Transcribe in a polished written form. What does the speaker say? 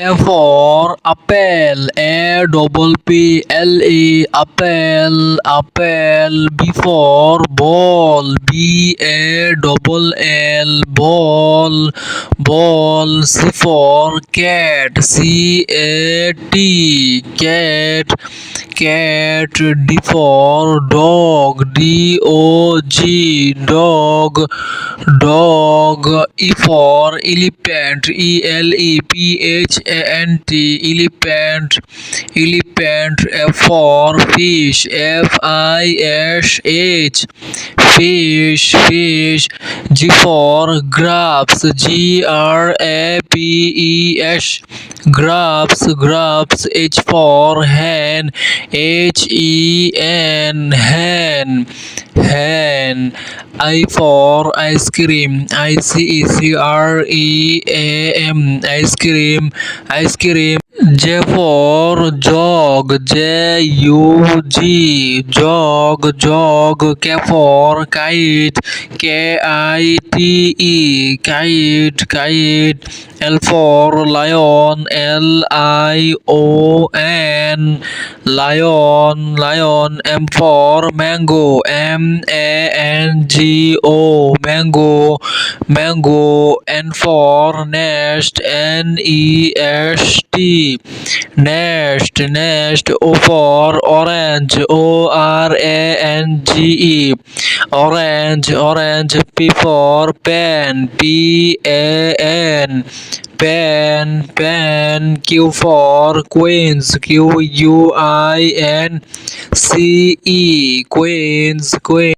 A for apple, A double P L E, apple, apple. B for ball, B A double L, ball, ball. C for cat, C A T, cat, cat. D for dog, D O G, dog, dog. E for elephant, E L E P H A N T, elephant, elephant. F for fish, F I S H, fish, fish. G for grapes, G R A P E S, grapes, grapes. H for hen, H E N, hen, hen. I for ice cream, I C E C R E A M, ice cream, ice cream. J for jog, J U G, jog, jog. K for kite, K I T E, kite, kite. L for lion, L I O N, lion, lion. M for mango, M A N G O, mango, mango. N for nest, N E S T, nest, nest. O for orange, O R A N G E, orange, orange. P for pen, P A N, pen, pen. Q for queens, Q U I N C E, queens, queens.